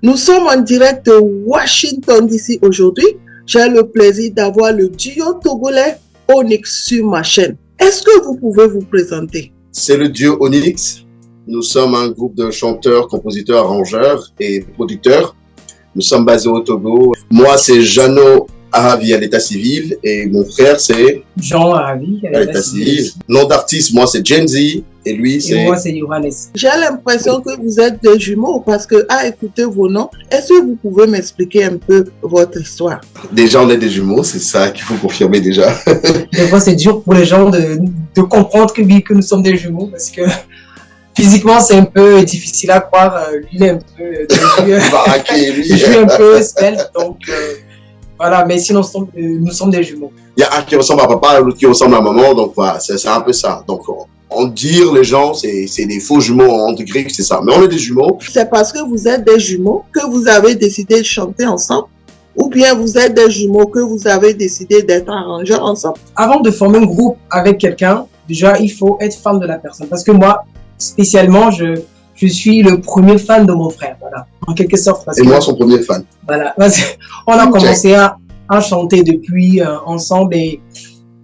Nous sommes en direct de Washington DC aujourd'hui. J'ai le plaisir d'avoir le duo togolais Onyx sur ma chaîne. Est-ce que vous pouvez vous présenter? C'est le duo Onyx. Nous sommes un groupe de chanteurs, compositeurs, arrangeurs et producteurs. Nous sommes basés au Togo. Moi, c'est Jeannot Aravi à l'état civil et mon frère, c'est Jean Aravi à l'état civil. Nom d'artiste, moi, c'est Gen Z et lui, c'est... Et moi, c'est Johannes. J'ai l'impression que vous êtes des jumeaux parce que, à écouter vos noms, est-ce que vous pouvez m'expliquer un peu votre histoire? Déjà, on est des jumeaux, c'est ça qu'il faut confirmer déjà. Des fois, c'est dur pour les gens de comprendre que nous sommes des jumeaux parce que physiquement, c'est un peu difficile à croire. Lui, il est un peu... Baraqué, lui. Je suis un peu stealth, donc... Voilà, mais sinon, nous sommes des jumeaux. Il y a un qui ressemble à papa, l'autre qui ressemble à maman, donc voilà, c'est un peu ça. Donc, on dire les gens, c'est des faux jumeaux entre griffes, c'est ça. Mais on est des jumeaux. C'est parce que vous êtes des jumeaux que vous avez décidé de chanter ensemble? Ou bien vous êtes des jumeaux que vous avez décidé d'être arrangeurs ensemble? Avant de former un groupe avec quelqu'un, déjà, il faut être fan de la personne. Parce que moi, spécialement, je suis le premier fan de mon frère, voilà, en quelque sorte. Et moi, son premier fan. Voilà, on a commencé à chanter depuis ensemble et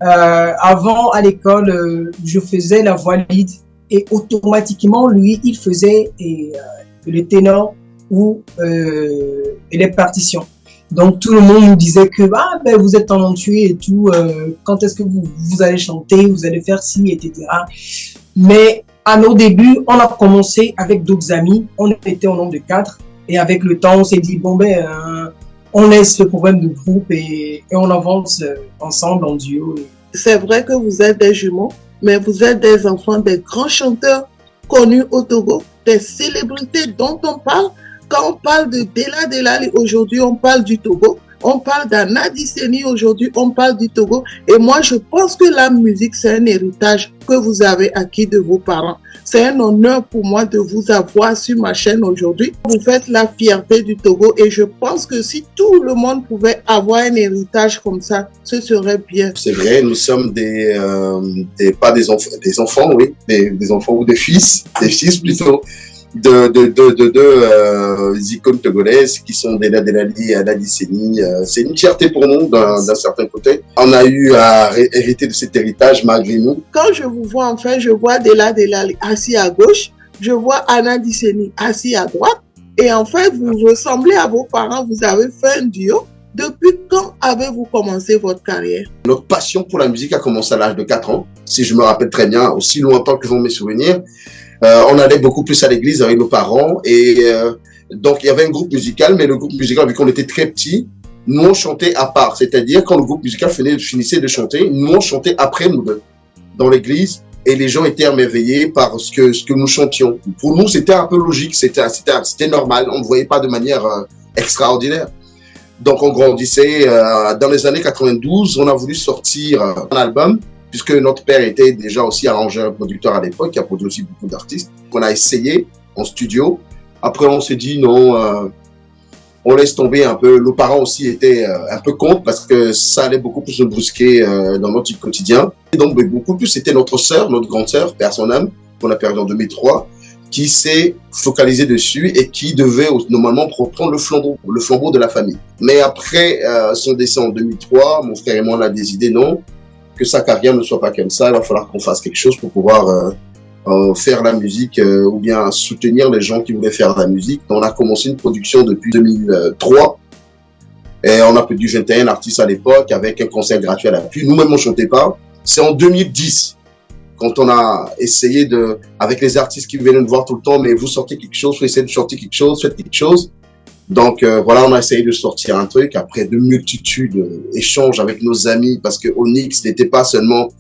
avant, à l'école, je faisais la voix lead et automatiquement, lui, il faisait le ténor ou les partitions. Donc, tout le monde nous disait que vous êtes talentueux et tout, quand est-ce que vous allez chanter, vous allez faire ci, etc. Mais à nos débuts, on a commencé avec d'autres amis, on était au nombre de 4 et avec le temps, on s'est dit, on laisse le problème de groupe et on avance ensemble en duo. C'est vrai que vous êtes des jumeaux, mais vous êtes des enfants des grands chanteurs connus au Togo, des célébrités dont on parle. Quand on parle de Della Delali, aujourd'hui on parle du Togo. On parle d'Anna Disseni, aujourd'hui on parle du Togo. Et moi je pense que la musique c'est un héritage que vous avez acquis de vos parents. C'est un honneur pour moi de vous avoir sur ma chaîne aujourd'hui. Vous faites la fierté du Togo et je pense que si tout le monde pouvait avoir un héritage comme ça, ce serait bien. C'est vrai, nous sommes pas des enfants, oui, des enfants ou des fils plutôt. De icônes togolaises qui sont Della Delali et Anna Disseni. C'est une fierté pour nous d'un certain côté. On a eu à hériter de cet héritage malgré nous. Quand je vous vois enfin, je vois Della Delali assis à gauche, je vois Anna Disseni assis à droite et en fait vous ressemblez à vos parents, vous avez fait un duo. Depuis quand avez-vous commencé votre carrière? Notre passion pour la musique a commencé à l'âge de 4 ans, si je me rappelle très bien, aussi longtemps que vont mes souvenirs. On allait beaucoup plus à l'église avec nos parents et donc il y avait un groupe musical, mais le groupe musical, vu qu'on était très petits, nous on chantait à part, c'est-à-dire quand le groupe musical finissait de chanter, nous on chantait après nous deux dans l'église et les gens étaient émerveillés par ce que nous chantions. Pour nous c'était un peu logique, c'était normal, on ne voyait pas de manière extraordinaire. Donc on grandissait, dans les années 92, on a voulu sortir un album puisque notre père était déjà aussi arrangeur et producteur à l'époque, qui a produit aussi beaucoup d'artistes. On a essayé en studio. Après, on s'est dit non, on laisse tomber un peu. Nos parents aussi étaient un peu contre parce que ça allait beaucoup plus nous brusquer dans notre quotidien. Et donc, beaucoup plus, c'était notre sœur, notre grande sœur, père son âme, qu'on a perdu en 2003, qui s'est focalisée dessus et qui devait normalement prendre le flambeau de la famille. Mais après son décès en 2003, mon frère et moi, on a des idées, non, que sa carrière ne soit pas comme ça, il va falloir qu'on fasse quelque chose pour pouvoir faire la musique ou bien soutenir les gens qui voulaient faire de la musique. On a commencé une production depuis 2003 et on a produit 21 artistes à l'époque avec un concert gratuit à l'appui. Nous-mêmes, on ne chantait pas. C'est en 2010 quand on a essayé avec les artistes qui venaient nous voir tout le temps, mais vous sortez quelque chose, vous essayez de sortir quelque chose, faites quelque chose. Donc voilà, on a essayé de sortir un truc après de multitudes d'échanges avec nos amis parce que Onyx n'était pas seulement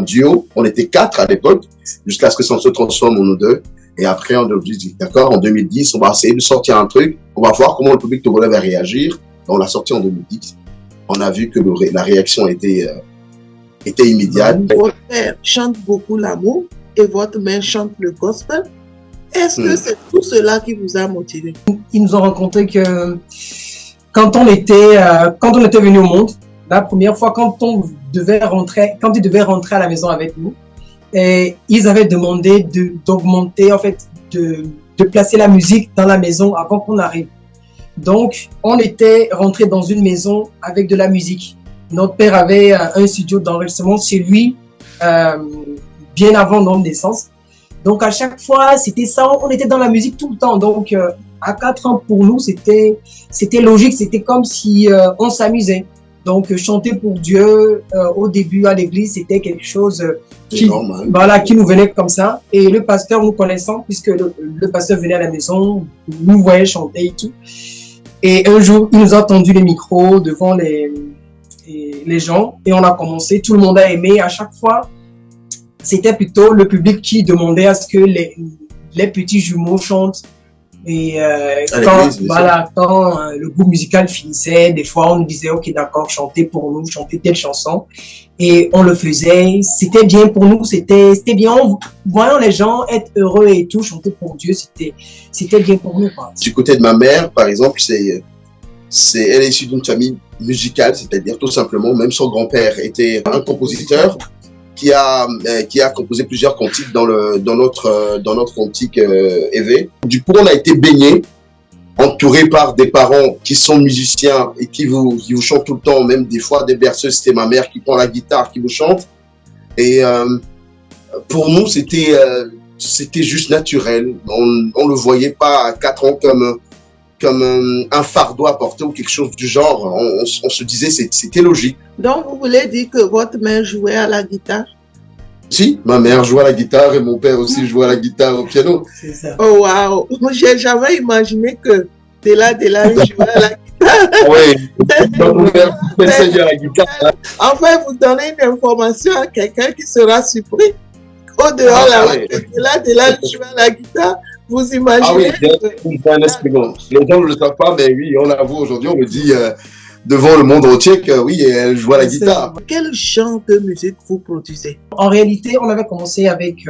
duo, on était 4 à l'époque jusqu'à ce que ça se transforme en nous deux. Et après on a dit d'accord, en 2010 on va essayer de sortir un truc, on va voir comment le public togolais va réagir. On l'a sorti en 2010. On a vu que la réaction était immédiate. Votre père chante beaucoup l'amour et votre mère chante le gospel. Est-ce que c'est tout cela qui vous a motivé? Ils nous ont rencontré que quand on était venu au monde, la première fois quand il devait rentrer à la maison avec nous, et ils avaient demandé d'augmenter, en fait, de placer la musique dans la maison avant qu'on arrive. Donc, on était rentré dans une maison avec de la musique. Notre père avait un studio d'enregistrement chez lui, bien avant notre naissance. Donc, à chaque fois, c'était ça, on était dans la musique tout le temps. Donc, à 4 ans, pour nous, c'était logique, c'était comme si on s'amusait. Donc, chanter pour Dieu au début à l'église, c'était quelque chose qui nous venait comme ça. Et le pasteur, nous connaissant, puisque le pasteur venait à la maison, nous voyait chanter et tout. Et un jour, il nous a tendu les micros devant les gens et on a commencé. Tout le monde a aimé. À chaque fois, c'était plutôt le public qui demandait à ce que les petits jumeaux chantent. Et quand le groupe musical finissait, des fois on nous disait ok d'accord, chantez pour nous, chantez telle chanson, et on le faisait. C'était bien pour nous, c'était bien. Voyant les gens être heureux et tout, chanter pour Dieu, c'était bien pour nous, quoi. Du côté de ma mère, par exemple, elle est issue d'une famille musicale, c'est-à-dire tout simplement, même son grand-père était un compositeur qui a composé plusieurs cantiques dans notre cantique EV. Du coup, on a été baigné, entouré par des parents qui sont musiciens et qui vous chantent tout le temps, même des fois des berceuses. C'était ma mère qui prend la guitare, qui vous chante. Et pour nous, c'était juste naturel. On le voyait pas à 4 ans comme un fardeau à porter ou quelque chose du genre. On se disait c'était logique. Donc, vous voulez dire que votre mère jouait à la guitare? Si, ma mère jouait à la guitare et mon père aussi jouait à la guitare au piano. C'est ça. Oh, waouh! J'ai jamais imaginé que Dela jouait à la guitare. Oui, mon père enseignait à la guitare. Enfin, vous donnez une information à quelqu'un qui sera surpris. Au dehors, Dela jouait à la guitare. Vous imaginez? Ah oui, c'est un instrument. Les gens ne le savent pas, mais oui, on l'avoue aujourd'hui, on le dit devant le monde entier que oui, elle joue à la guitare. Quel genre de musique vous produisez? En réalité, on avait commencé avec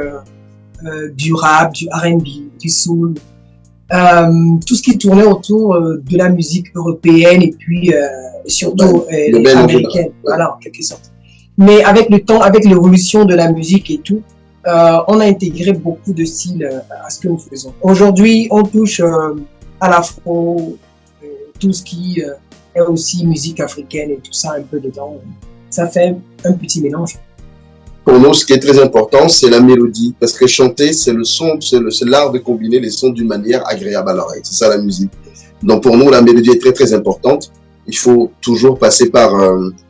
du rap, du R&B, du soul, tout ce qui tournait autour de la musique européenne et puis surtout américaine, voilà, en quelque sorte. Mais avec le temps, avec l'évolution de la musique et tout, on a intégré beaucoup de styles à ce que nous faisons. Aujourd'hui, on touche à l'afro, tout ce qui est aussi musique africaine et tout ça un peu dedans. Ça fait un petit mélange. Pour nous, ce qui est très important, c'est la mélodie. Parce que chanter, c'est le son, c'est l'art de combiner les sons d'une manière agréable à l'oreille. C'est ça la musique. Donc pour nous, la mélodie est très très importante. Il faut toujours passer par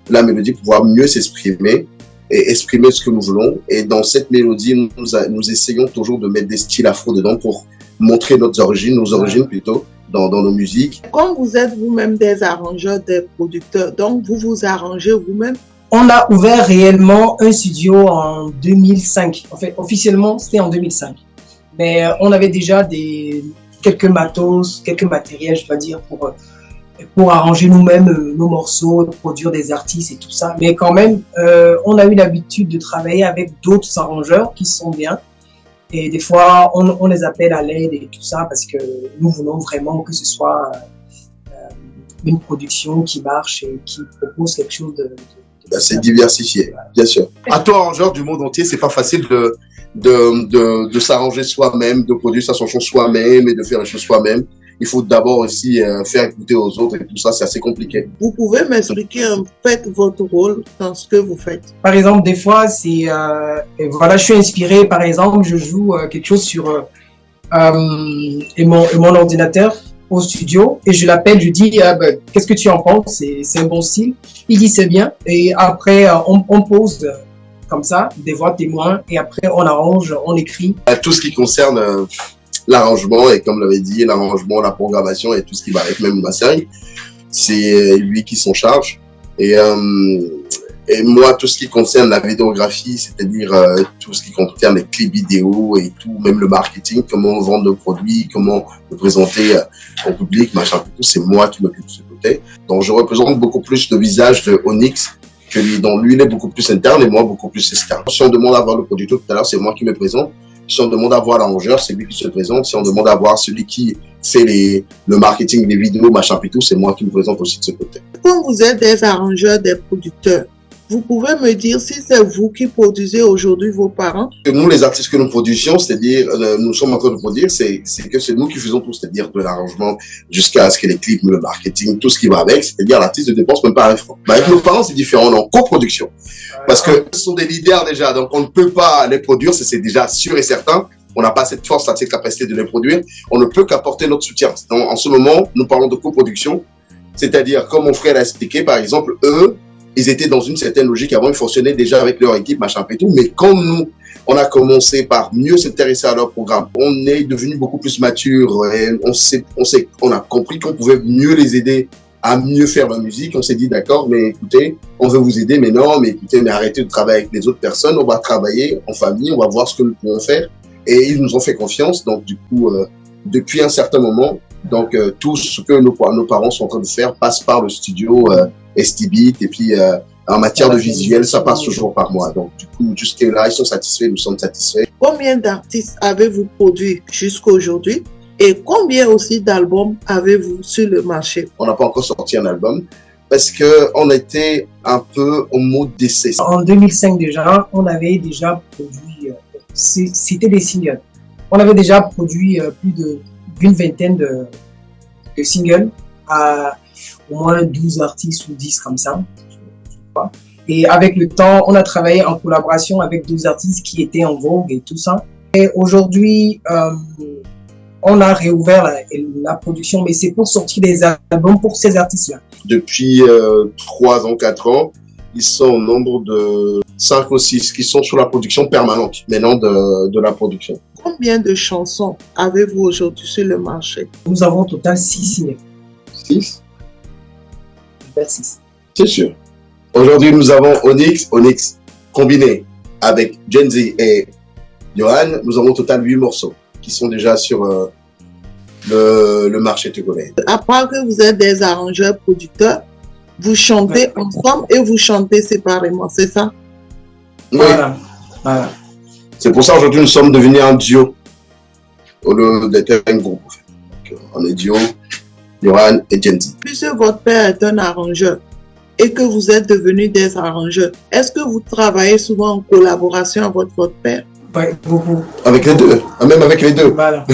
la mélodie pour pouvoir mieux s'exprimer et exprimer ce que nous voulons. Et dans cette mélodie, nous essayons toujours de mettre des styles afro dedans pour montrer nos origines plutôt, dans nos musiques. Comme vous êtes vous-même des arrangeurs, des producteurs, donc vous vous arrangez vous-même? On a ouvert réellement un studio en 2005. En fait, officiellement, c'était en 2005. Mais on avait déjà quelques matos, quelques matériels, je dois dire, pour arranger nous-mêmes nos morceaux, produire des artistes et tout ça. Mais quand même, on a eu l'habitude de travailler avec d'autres arrangeurs qui sont bien. Et des fois, on les appelle à l'aide et tout ça parce que nous voulons vraiment que ce soit une production qui marche et qui propose quelque chose de c'est diversifié, bien sûr. À toi, arrangeur du monde entier, c'est pas facile de s'arranger soi-même, de produire sa chanson soi-même et de faire les choses soi-même. Il faut d'abord aussi faire écouter aux autres et tout ça, c'est assez compliqué. Vous pouvez m'expliquer en fait votre rôle dans ce que vous faites? Par exemple, des fois, voilà, je suis inspiré, par exemple, je joue quelque chose sur mon ordinateur au studio et je l'appelle, je dis qu'est-ce que tu en penses, c'est un bon style. Il dit c'est bien et après on pose comme ça des voix témoins et après on arrange, on écrit. Tout ce qui concerne l'arrangement et comme l'avait dit, l'arrangement, la programmation et tout ce qui va avec même le mastering, c'est lui qui s'en charge. Et moi, tout ce qui concerne la vidéographie, c'est-à-dire tout ce qui concerne les clips vidéo et tout, même le marketing, comment vendre nos produits, comment le présenter au public, machin, tout, c'est moi qui m'occupe de ce côté. Donc, je représente beaucoup plus le visage de Onyx que lui. Donc, lui, il est beaucoup plus interne et moi, beaucoup plus externe. Si on demande à voir le producteur tout à l'heure, c'est moi qui me présente. Si on demande à voir l'arrangeur, c'est lui qui se présente. Si on demande à voir celui qui fait le marketing, les vidéos, machin, tout, c'est moi qui me présente aussi de ce côté. Quand vous êtes des arrangeurs, des producteurs, Vous pouvez me dire si c'est vous qui produisez aujourd'hui vos parents? Nous, les artistes que nous produisions, c'est-à-dire, nous sommes en train de produire, c'est que c'est nous qui faisons tout, c'est-à-dire de l'arrangement jusqu'à ce que les clips, le marketing, tout ce qui va avec, c'est-à-dire l'artiste ne dépense même pas un franc. Avec nos parents, c'est différent, on est en coproduction. Parce que ce sont des leaders déjà, donc on ne peut pas les produire, c'est déjà sûr et certain. On n'a pas cette force, cette capacité de les produire. On ne peut qu'apporter notre soutien. Donc, en ce moment, nous parlons de coproduction, c'est-à-dire, comme mon frère l'a expliqué, par exemple, eux, ils étaient dans une certaine logique. Avant, ils fonctionnaient déjà avec leur équipe, machin et tout. Mais comme nous, on a commencé par mieux s'intéresser à leur programme, on est devenu beaucoup plus mature et on a compris qu'on pouvait mieux les aider à mieux faire la musique. On s'est dit, d'accord, mais écoutez, on veut vous aider, mais non, mais écoutez, mais arrêtez de travailler avec les autres personnes. On va travailler en famille, on va voir ce que nous pouvons faire. Et ils nous ont fait confiance. Donc, du coup, depuis un certain moment, donc tout ce que nos parents sont en train de faire passe par le studio STBeat. Et puis, en matière de visuel, ça passe toujours par moi. Donc, du coup, jusque-là, ils sont satisfaits, nous sommes satisfaits. Combien d'artistes avez-vous produit jusqu'à aujourd'hui? Et combien aussi d'albums avez-vous sur le marché? On n'a pas encore sorti un album parce qu'on était un peu au mode d'essai. En 2005 déjà, on avait déjà produit, c'était des singles. On avait déjà produit plus d'une vingtaine de singles à au moins 12 artistes ou 10 comme ça. Et avec le temps, on a travaillé en collaboration avec d'autres artistes qui étaient en vogue et tout ça. Et aujourd'hui, on a réouvert la production, mais c'est pour sortir des albums pour ces artistes-là. Depuis 3 ans, 4 ans, ils sont au nombre de 5 ou 6 qui sont sur la production permanente, maintenant de la production. Combien de chansons avez-vous aujourd'hui sur le marché? Nous avons au total 6 signés. 6? 6. C'est sûr. Aujourd'hui, nous avons Onyx combiné avec Gen Z et Johan. Nous avons au total 8 morceaux qui sont déjà sur le marché togolais. À part que vous êtes des arrangeurs, producteurs, vous chantez ensemble et vous chantez séparément, c'est ça? Oui. Voilà. C'est pour ça aujourd'hui nous sommes devenus un duo au lieu d'être un groupe. Donc, on est duo, Johan et Gen Z. Puisque votre père est un arrangeur et que vous êtes devenus des arrangeurs, est-ce que vous travaillez souvent en collaboration avec votre père? Oui, beaucoup. Avec les deux, même avec les deux. Voilà.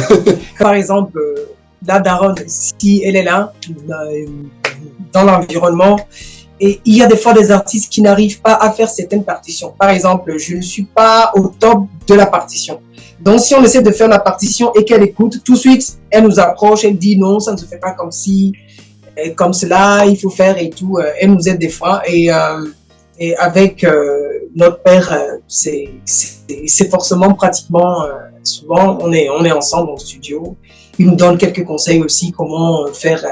Par exemple, la daronne, si elle est là, dans l'environnement, et il y a des fois des artistes qui n'arrivent pas à faire certaines partitions. Par exemple, je ne suis pas au top de la partition. Donc, si on essaie de faire la partition et qu'elle écoute, tout de suite, elle nous approche, elle dit non, ça ne se fait pas comme ci, comme cela, il faut faire et tout. Elle nous aide des fois. Et avec notre père, c'est forcément pratiquement, souvent, on est ensemble au studio. Il nous donne quelques conseils aussi, comment faire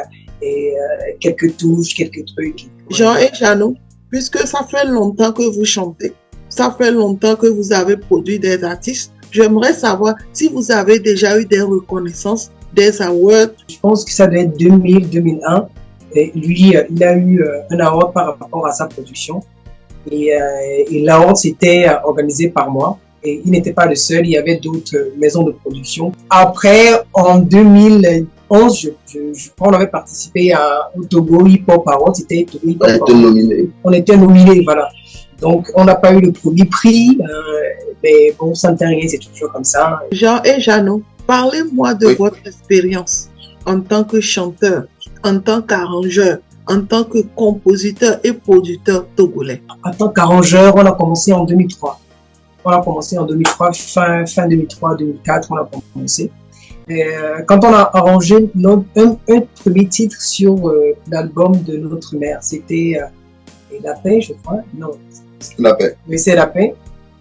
quelques touches, quelques trucs. Jean et Jeannot, puisque ça fait longtemps que vous chantez, ça fait longtemps que vous avez produit des artistes, j'aimerais savoir si vous avez déjà eu des reconnaissances, des awards. Je pense que ça doit être 2000-2001. Et lui, il a eu un award par rapport à sa production. Et l'award, c'était organisé par moi. Et il n'était pas le seul, il y avait d'autres maisons de production. Après, en 2011, je crois qu'on avait participé au Togo Hip Hop Award. C'était Togo Hip Hop Award. On était nominés, voilà. Donc, on n'a pas eu le premier prix, mais bon, ça ne fait rien, c'est toujours comme ça. Jean et Jeannot, parlez-moi de votre expérience en tant que chanteur, en tant qu'arrangeur, en tant que compositeur et producteur togolais. En tant qu'arrangeur, on a commencé en 2003. On a commencé en 2003, fin 2003, 2004, on a commencé. Quand on a arrangé un premier titre sur l'album de notre mère, c'était La Paix, je crois. Non. La Paix. Mais c'est La Paix.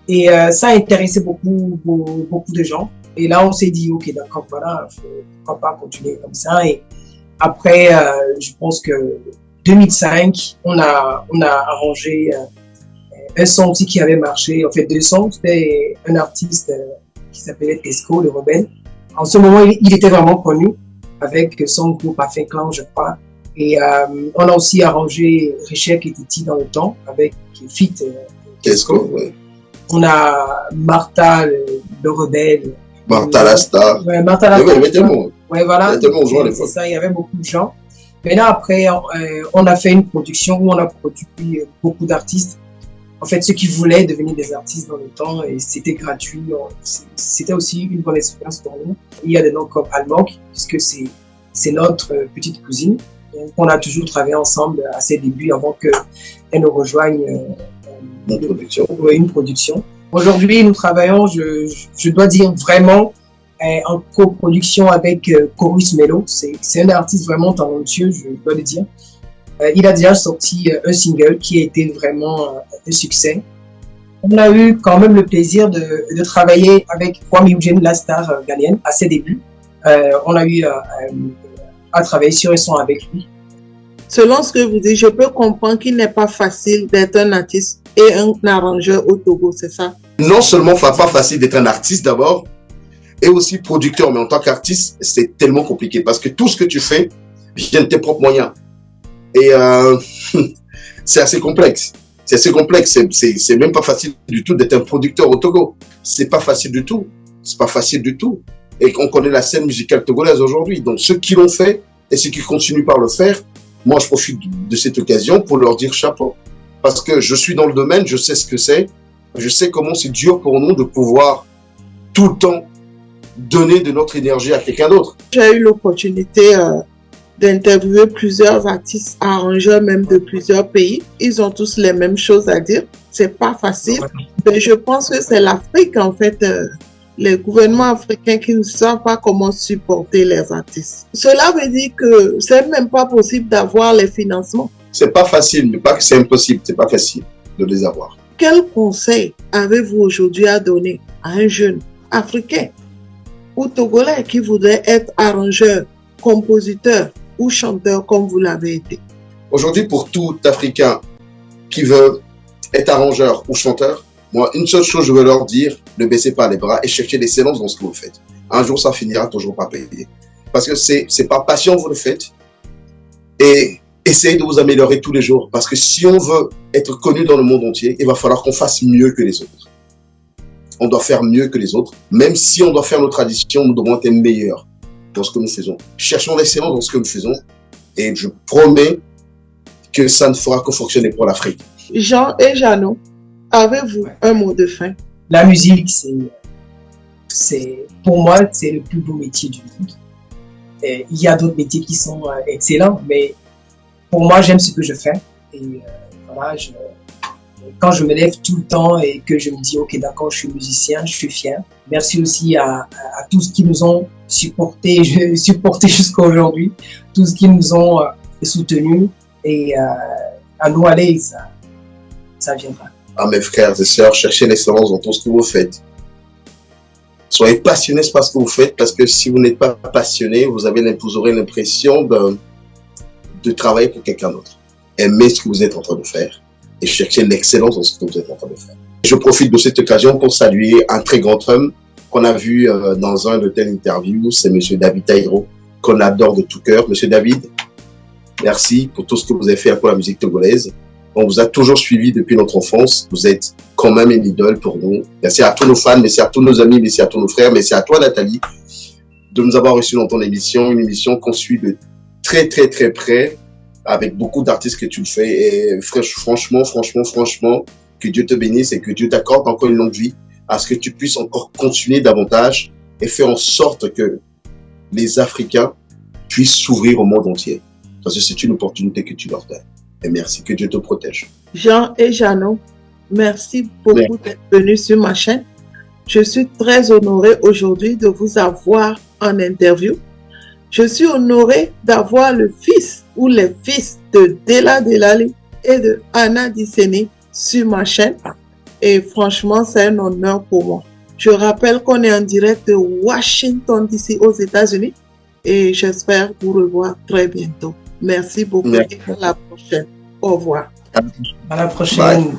Et ça a intéressé beaucoup de gens. Et là, on s'est dit, ok, d'accord, voilà, pourquoi pas continuer comme ça. Et après, je pense que 2005, on a arrangé un son aussi qui avait marché, en fait 2 sons. C'était un artiste qui s'appelait Tesco, le rebelle. En ce moment, il était vraiment connu avec son groupe Afin Clan, je crois. Et on a aussi arrangé Richek et Titi dans le temps avec Fit Tesco. Ouais. On a Martha, le rebelle. Martha la star. Ouais, Martha la star. Il y avait tellement. Ouais, voilà. Il y avait tellement de gens à l'époque. C'est ça, il y avait beaucoup de gens. Maintenant, après, on a fait une production où on a produit beaucoup d'artistes. en fait, ceux qui voulaient devenir des artistes dans le temps, et c'était gratuit. C'était aussi une bonne expérience pour nous. Il y a des noms comme Almog, puisque c'est notre petite cousine. Donc, on a toujours travaillé ensemble à ses débuts avant qu'elle nous rejoigne une production. Aujourd'hui, nous travaillons, je dois dire vraiment, en coproduction avec Chorus Mello. C'est un artiste vraiment talentueux, je dois le dire. Il a déjà sorti un single qui a été vraiment un succès. On a eu quand même le plaisir de travailler avec Kwame Eugene, la star ghanéenne, à ses débuts. On a eu à travailler sur un son avec lui. Selon ce que vous dites, je peux comprendre qu'il n'est pas facile d'être un artiste et un arrangeur au Togo, c'est ça? Non seulement pas facile d'être un artiste d'abord, et aussi producteur, mais en tant qu'artiste, c'est tellement compliqué parce que tout ce que tu fais vient de tes propres moyens. Et c'est assez complexe. C'est assez complexe. C'est même pas facile du tout d'être un producteur au Togo. C'est pas facile du tout. C'est pas facile du tout. Et on connaît la scène musicale togolaise aujourd'hui. Donc ceux qui l'ont fait et ceux qui continuent par le faire, moi je profite de cette occasion pour leur dire chapeau. Parce que je suis dans le domaine, je sais ce que c'est. Je sais comment c'est dur pour nous de pouvoir tout le temps donner de notre énergie à quelqu'un d'autre. J'ai eu l'opportunité d'interviewer plusieurs artistes, arrangeurs même de plusieurs pays. Ils ont tous les mêmes choses à dire. C'est pas facile. Mais je pense que c'est l'Afrique, en fait, les gouvernements africains qui ne savent pas comment supporter les artistes. Cela veut dire que c'est même pas possible d'avoir les financements. C'est pas facile, mais pas que c'est impossible. C'est pas facile de les avoir. Quel conseil avez-vous aujourd'hui à donner à un jeune africain ou togolais qui voudrait être arrangeur, compositeur ou chanteur comme vous l'avez été? Aujourd'hui, pour tout Africain qui veut être arrangeur ou chanteur, moi, une seule chose, je veux leur dire, ne baissez pas les bras et cherchez l'excellence dans ce que vous faites. Un jour, ça finira toujours par payer. Parce que c'est par passion que vous le faites. Et essayez de vous améliorer tous les jours. Parce que si on veut être connu dans le monde entier, il va falloir qu'on fasse mieux que les autres. On doit faire mieux que les autres. Même si on doit faire nos traditions, nous devons être meilleurs dans ce que nous faisons. Cherchons l'excellence dans ce que nous faisons. Et je promets que ça ne fera que fonctionner pour l'Afrique. Jean et Jeannot, avez-vous un mot de fin? La musique, pour moi, c'est le plus beau métier du monde. Et il y a d'autres métiers qui sont excellents, mais pour moi, j'aime ce que je fais. Et voilà, quand je me lève tout le temps et que je me dis, ok, d'accord, je suis musicien, je suis fier. Merci aussi à tous qui nous ont supportés jusqu'à aujourd'hui, tous qui nous ont soutenus, et à nous aller, ça viendra. À mes frères et sœurs, cherchez l'excellence dans tout ce que vous faites. Soyez passionnés par ce que vous faites, parce que si vous n'êtes pas passionné, vous aurez l'impression de travailler pour quelqu'un d'autre. Aimez ce que vous êtes en train de faire et cherchez l'excellence dans ce que vous êtes en train de faire. Je profite de cette occasion pour saluer un très grand homme qu'on a vu dans un de telles interviews, c'est Monsieur David Taïro, qu'on adore de tout cœur. Monsieur David, merci pour tout ce que vous avez fait pour la musique togolaise. On vous a toujours suivi depuis notre enfance. Vous êtes quand même une idole pour nous. Merci à tous nos fans, merci à tous nos amis, merci à tous nos frères, merci à toi Nathalie de nous avoir reçus dans ton émission, une émission qu'on suit de très très très près avec beaucoup d'artistes que tu fais. Et franchement, que Dieu te bénisse et que Dieu t'accorde encore une longue vie à ce que tu puisses encore continuer davantage et faire en sorte que les Africains puissent s'ouvrir au monde entier. Parce que c'est une opportunité que tu leur donnes. Et merci, que Dieu te protège. Jean et Jeannot, merci beaucoup d'être venus sur ma chaîne. Je suis très honorée aujourd'hui de vous avoir en interview. Je suis honorée d'avoir le fils ou les fils de Della Delali et de Anna Disseni sur ma chaîne. Et franchement, c'est un honneur pour moi. Je rappelle qu'on est en direct de Washington, D.C. aux États-Unis. Et j'espère vous revoir très bientôt. Merci beaucoup. Merci. Et à la prochaine. Au revoir. À la prochaine. Bye.